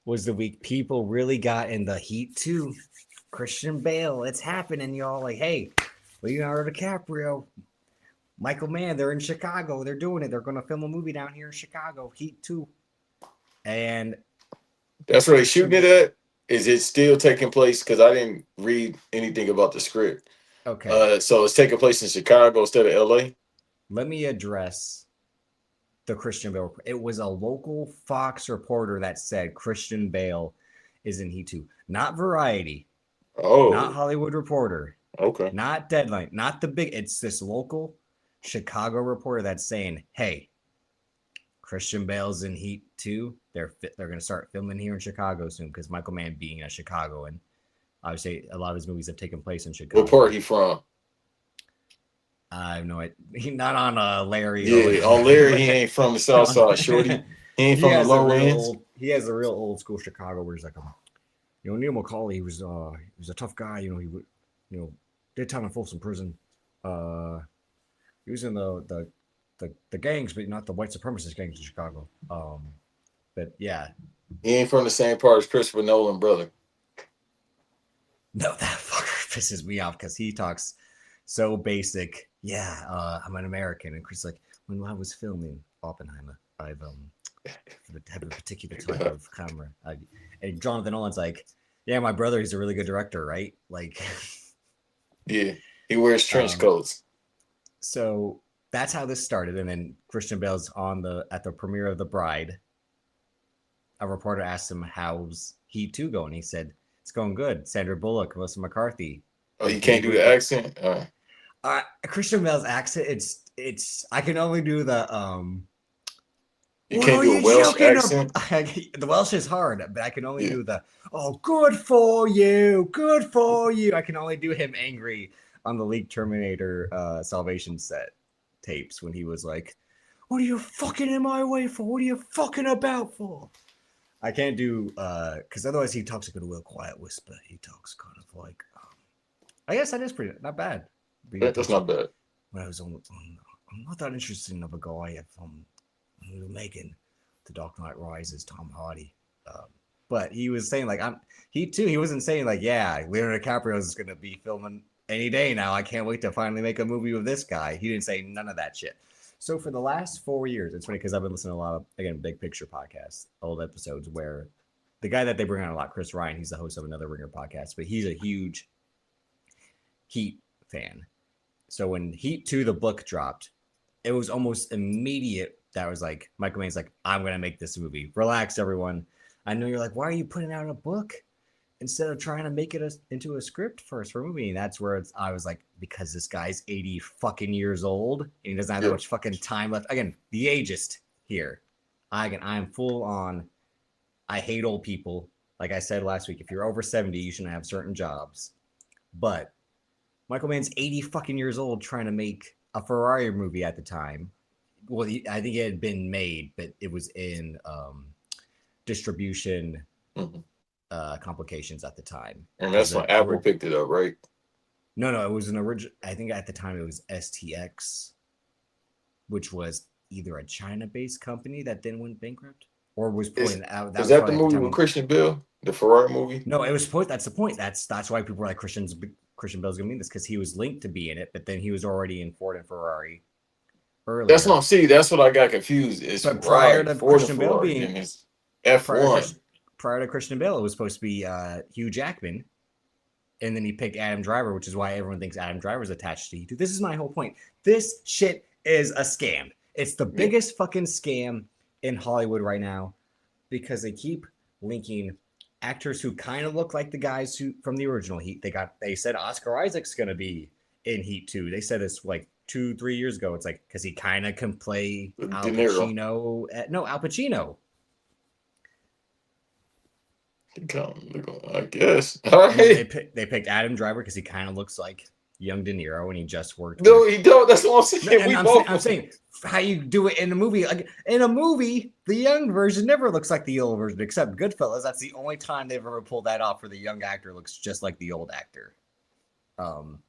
was the week people really got in the heat too. Christian Bale, it's happening, y'all. Like, hey, Leonardo DiCaprio, Michael Mann, they're in Chicago. They're doing it. They're going to film a movie down here in Chicago, Heat 2. And That's where they Christian shooting it Bale, at. Is it still taking place? Because I didn't read anything about the script. okay, So it's taking place in Chicago instead of L.A. let me address the Christian Bale. It was a local Fox reporter that said Christian Bale is in Heat 2. Not Variety, not Oh, Hollywood Reporter, okay. not Deadline, not the big. It's this local Chicago reporter that's saying, "Hey, Christian Bale's in Heat 2. They're going to start filming here in Chicago soon because Michael Mann being a Chicagoan, obviously a lot of his movies have taken place in What Chicago. part he from? I have no idea. He's not on Larry or Yeah, on whatever, Larry, he but ain't from the South Side, shorty. He ain't he from the has a low real ends. old. He has a real old school Chicago where he's like, Neil McCauley. He was a tough guy. Did time in Folsom Prison. Uh, he was in the gangs, but not the white supremacist gangs in Chicago. But yeah, He ain't from the same part as Christopher Nolan, brother. no, that fucker pisses me off because he talks so basic. Yeah, I'm an American, and Chris like when I was filming Oppenheimer, I've have a particular type of camera. And Jonathan Nolan's like, yeah, my brother, he's a really good director, right? Like, Yeah, he wears trench um, coats. so that's how this started. And then Christian Bale's on the at the premiere of The Bride. A reporter asked him, "How's Heat 2 going?" He said, "It's going good. Sandra Bullock, Melissa McCarthy, Oh, you can't do Gabriel." the accent. Christian Bale's accent, it's. I can only do the You What can't are do a you Welsh joking accent. about? The Welsh is hard, but I can only Yeah, do the "Oh, good for you, good for you." I can only do him angry on the League Terminator Salvation set tapes when he was like, "What are you fucking in my way for? What are you fucking about for?" I can't do because otherwise he talks like a real quiet whisper. He talks kind of like, I guess that is pretty not bad. But he that's talks like not bad. when I was on I'm not that interested in of a guy from we were making The Dark Knight Rises, Tom Hardy. But he was saying like he too. He wasn't saying like yeah, Leonardo DiCaprio is going to be filming any day now. I can't wait to finally make a movie with this guy. He didn't say none of that shit. So for the last 4 years, it's funny because I've been listening to a lot of again big picture podcasts, old episodes where the guy that they bring on a lot, Chris Ryan, he's the host of another Ringer podcast, but he's a huge Heat fan. So when Heat 2, the book dropped, it was almost immediate that was like, Michael Mann's like, I'm going to make this movie. Relax, everyone. I know you're like, why are you putting out a book instead of trying to make it into a script first for a movie? And that's where I was like, because this guy's 80 fucking years old and he doesn't have that Yeah, much fucking time left. Again, the ageist here. I'm full on. I hate old people. Like I said last week, if you're over 70, you shouldn't have certain jobs. But Michael Mann's 80 fucking years old trying to make a Ferrari movie at the time. Well, I think it had been made, but it was in distribution mhm. complications at the time And because that's when the Apple picked it up, right? no, it was an original. I think at the time it was STX, which was either a China-based company that then went bankrupt, or was Is probably out. That is was that the probably at the movie time with when Christian Bale, the Ferrari movie? no, it was point. That's the point. That's why people were like Christian Bale's gonna mean this because he was linked to be in it, but then he was already in Ford and Ferrari That's what earlier. I'm seeing. That's what I got confused. It's But prior right to for the Christian Bale Ferrari, being and it's F prior to one. Chris, prior to Christian Bale, it was supposed to be Hugh Jackman, and then he picked Adam Driver, which is why everyone thinks Adam Driver's attached to you. This is my whole point. This shit is a scam. It's the Yeah, biggest fucking scam in Hollywood right now because they keep linking actors who kind of look like the guys who from the original Heat. They said Oscar Isaac's gonna be in Heat 2. They said this like 2-3 years ago. It's like because he kind of can play De Al Niro. Pacino. No, Al Pacino. I guess. All And then they right. picked Adam Driver because he kind of looks like young De Niro, and he just worked No, with. he don't. That's what I'm saying. And We I'm both. saying how you do it in a movie. Like in a movie, the young version never looks like the old version, except Goodfellas. That's the only time they've ever pulled that off, where the young actor looks just like the old actor. Um,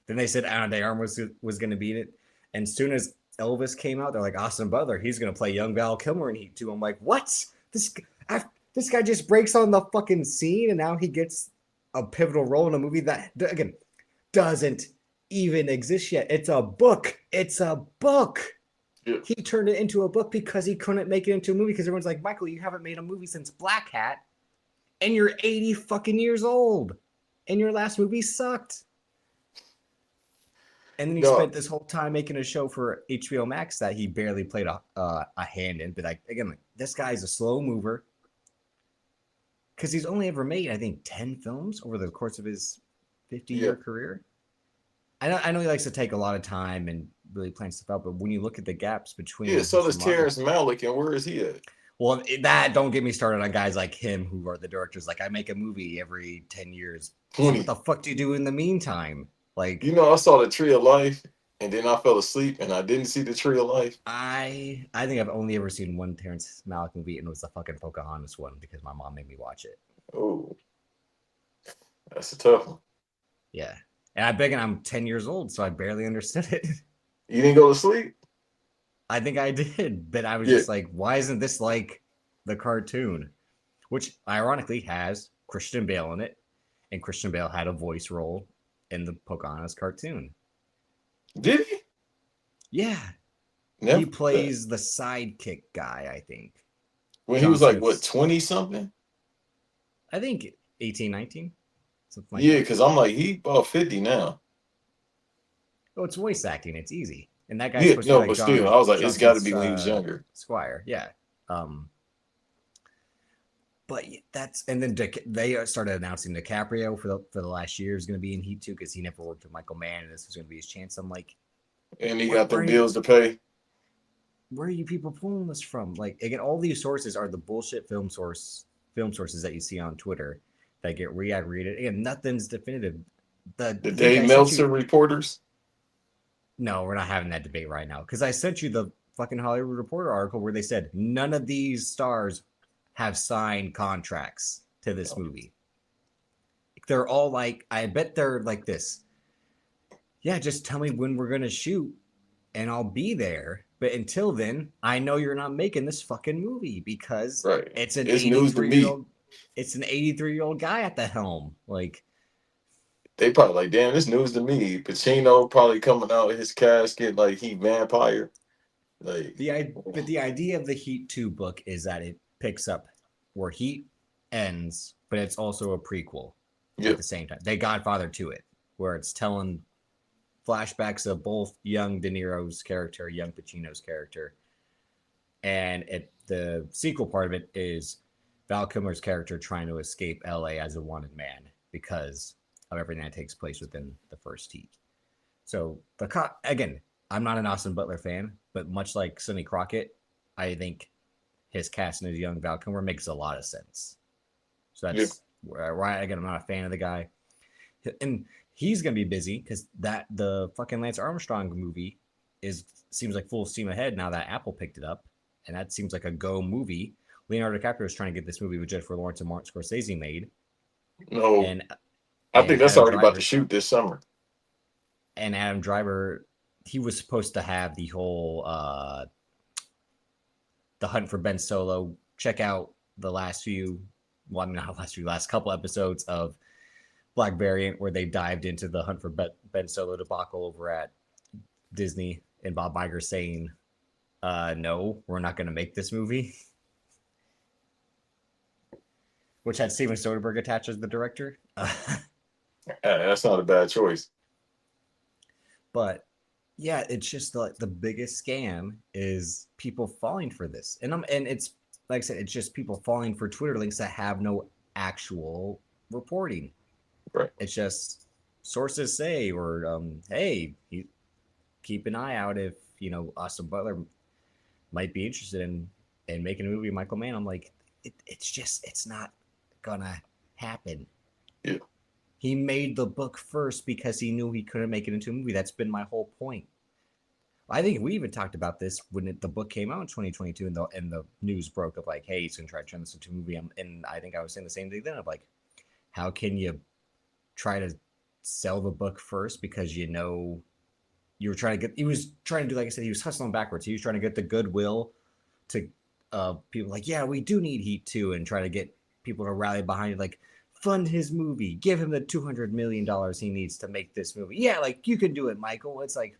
then they said Ana de Armas was going to beat it, and as soon as Elvis came out, they're like Austin Butler, he's going to play young Val Kilmer in Heat 2. I'm like, what? This This guy just breaks on the fucking scene, and now he gets a pivotal role in a movie that, again, doesn't even exist yet. It's a book. It's a book. Yeah. He turned it into a book because he couldn't make it into a movie because everyone's like, Michael, you haven't made a movie since Black Hat, and you're 80 fucking years old, and your last movie sucked. And then he spent this whole time making a show for HBO Max that he barely played a hand in. But like, again, like, this guy's a slow mover because he's only ever made, I think, 10 films over the course of his 50-year career. I know he likes to take a lot of time and really plan stuff out, but when you look at the gaps between... Yeah, so does Terrence Malick, and where is he at? Well, don't get me started on guys like him who are the directors. Like, I make a movie every 10 years. 20. So what the fuck do you do in the meantime? Like, you know, I saw the Tree of Life, and then I fell asleep, and I didn't see the Tree of Life. I think I've only ever seen one Terrence Malick movie, and it was the fucking Pocahontas one because my mom made me watch it. Oh, that's a tough one. Yeah, and I'm 10 years old, so I barely understood it. You didn't go to sleep? I think I did, but I was just like, why isn't this like the cartoon? Which ironically has Christian Bale in it, and Christian Bale had a voice role in the Pocahontas cartoon. Did he? Yeah. He plays the sidekick guy, I think. When he was like, what, 20-something? I think 18, 19. Something like that. Because I'm like, he about 50 now. Oh, it's voice acting. It's easy. And that guy's supposed to be like but still, I was like, it's got to be when he was younger. Squire, yeah. But and then they started announcing DiCaprio for the last year is going to be in Heat 2 because he never worked with Michael Mann, and this was going to be his chance. I'm like, and he got the bills to pay. Where are you people pulling this from? Like, again, all these sources are the bullshit film sources that you see on Twitter that get reaggregated. Again, nothing's definitive. The Dave Meltzer reporters. No, we're not having that debate right now because I sent you the fucking Hollywood Reporter article where they said none of these stars have signed contracts to this movie. They're all like, I bet they're like this. Yeah, just tell me when we're going to shoot and I'll be there. But until then, I know you're not making this fucking movie because it's an 83-year-old guy at the helm. Like, they probably like, damn, this news to me. Pacino probably coming out of his casket like he vampire. Like, but the idea of the Heat 2 book is that it picks up where Heat ends, but it's also a prequel at the same time. They Godfather to it, where it's telling flashbacks of both young De Niro's character, young Pacino's character, and the sequel part of it is Val Kilmer's character trying to escape LA as a wanted man because of everything that takes place within the first Heat. So again, I'm not an Austin Butler fan, but much like Sonny Crockett, I think his cast and his young Val Kilmer makes a lot of sense. So that's why, again, I'm not a fan of the guy. And he's going to be busy because the fucking Lance Armstrong movie seems like full steam ahead now that Apple picked it up. And that seems like a go movie. Leonardo DiCaprio is trying to get this movie with Jennifer Lawrence and Martin Scorsese made. No. I think that's already about to shoot this summer. And Adam Driver, he was supposed to have the whole The Hunt for Ben Solo. Check out the last couple episodes of Black Variant where they dived into the Hunt for Ben Solo debacle over at Disney, and Bob Iger saying, no, we're not going to make this movie. Which had Steven Soderbergh attached as the director. That's not a bad choice. But yeah, it's just the biggest scam is people falling for this. And it's like I said, it's just people falling for Twitter links that have no actual reporting. Right. It's just sources say, or hey, keep an eye out if Austin Butler might be interested in making a movie with Michael Mann. I'm like, it's not gonna happen. Yeah. He made the book first because he knew he couldn't make it into a movie. That's been my whole point. I think we even talked about this when the book came out in 2022 and the news broke of like, hey, he's going to try to turn this into a movie. And I think I was saying the same thing then of like, how can you try to sell the book first because you were trying to he was trying to do, like I said, he was hustling backwards. He was trying to get the goodwill to people like, yeah, we do need Heat 2, and try to get people to rally behind it, like, fund his movie, give him the $200 million he needs to make this movie. Yeah, like, you can do it, Michael. It's like,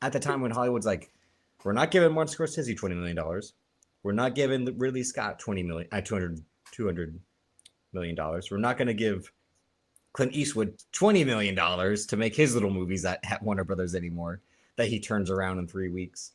at the time when Hollywood's like, we're not giving Martin Scorsese $20 million. We're not giving Ridley Scott $200 million. We're not going to give Clint Eastwood $20 million to make his little movies at Warner Brothers anymore, that he turns around in 3 weeks.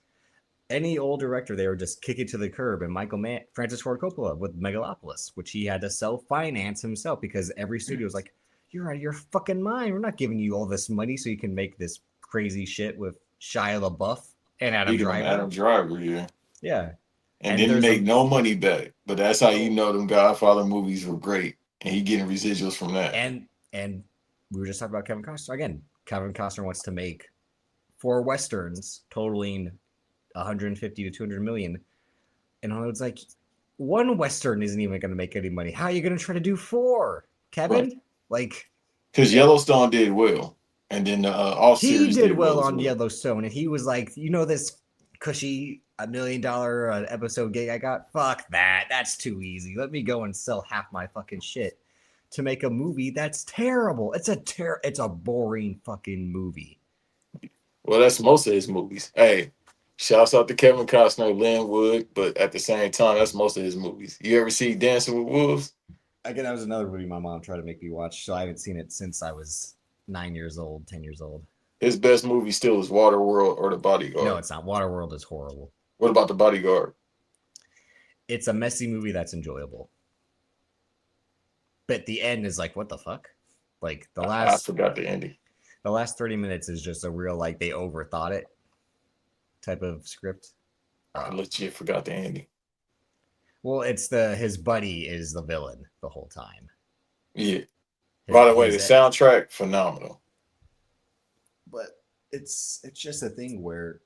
Any old director, they were just kick it to the curb. And Francis Ford Coppola with Megalopolis, which he had to self-finance himself because every studio was like, you're out of your fucking mind. We're not giving you all this money so you can make this crazy shit with Shia LaBeouf and Adam Driver. Adam Driver, yeah. Yeah. And didn't make no money back. But that's how you know them Godfather movies were great. And he getting residuals from that. And we were just talking about Kevin Costner. Again, Kevin Costner wants to make 4 Westerns totaling 150 to 200 million. And Hollywood's like, 1 Western isn't even going to make any money. How are you going to try to do 4, Kevin? Right. Like, because Yellowstone did well. And then the off series he did well on Yellowstone. And he was like, this cushy $1 million episode gig I got? Fuck that. That's too easy. Let me go and sell half my fucking shit to make a movie that's terrible. It's a boring fucking movie. Well, that's most of his movies. Hey, shouts out to Kevin Costner, Lynn Wood, but at the same time, that's most of his movies. You ever see Dancing with Wolves? Again, that was another movie my mom tried to make me watch, so I haven't seen it since I was 9 years old, 10 years old. His best movie still is Waterworld or The Bodyguard. No, it's not. Waterworld is horrible. What about The Bodyguard? It's a messy movie that's enjoyable. But the end is like, what the fuck? Like, I forgot the ending. The last 30 minutes is just a real, like, they overthought it type of script. I legit forgot the ending. Well, it's his buddy is the villain the whole time. Yeah. By the way, the soundtrack, phenomenal. But it's just a thing where,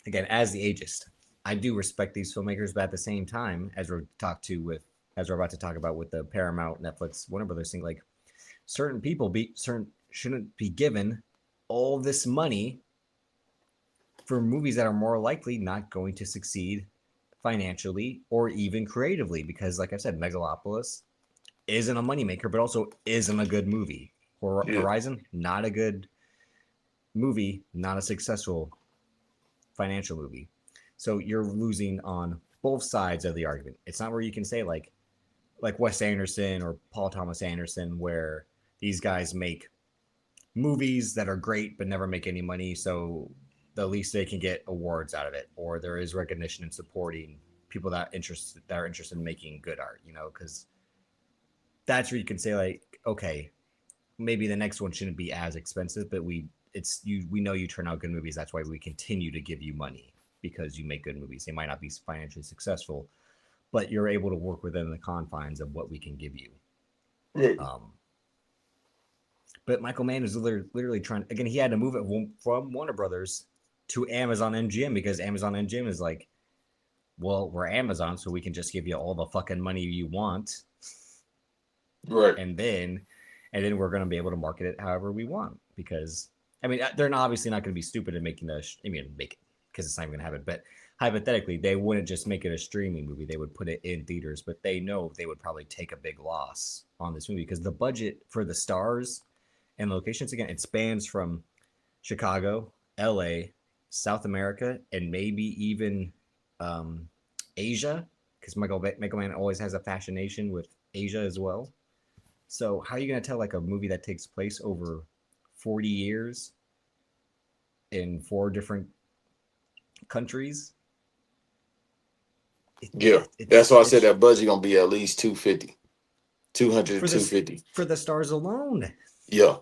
again, as the ageist, I do respect these filmmakers, but at the same time, as we're about to talk about with the Paramount, Netflix, Warner Brothers thing, like, certain people shouldn't be given all this money for movies that are more likely not going to succeed financially or even creatively, because, like I said, Megalopolis isn't a moneymaker, but also isn't a good movie. Horizon, not a good movie, not a successful financial movie. So you're losing on both sides of the argument. It's not where you can say like Wes Anderson or Paul Thomas Anderson, where these guys make movies that are great but never make any money, so the least they can get awards out of it, or there is recognition in supporting people that are interested in making good art, because that's where you can say, like, okay, maybe the next one shouldn't be as expensive, but we know you turn out good movies. That's why we continue to give you money, because you make good movies. They might not be financially successful, but you're able to work within the confines of what we can give you. Right. But Michael Mann is literally trying. Again, he had to move it from Warner Brothers to Amazon MGM, because Amazon MGM is like, well, we're Amazon, so we can just give you all the fucking money you want. Right. And then we're going to be able to market it however we want, because, I mean, they're obviously not going to be stupid in making make it, because it's not even going to happen. But hypothetically, they wouldn't just make it a streaming movie. They would put it in theaters, but they know they would probably take a big loss on this movie, because the budget for the stars and locations, again, it spans from Chicago, LA, South America, and maybe even Asia, because Michael Mann always has a fascination with Asia as well. So how are you going to tell like a movie that takes place over 40 years in 4 different countries? That's why I said that budget going to be at least 250. 200, 250. For the stars alone. Yeah.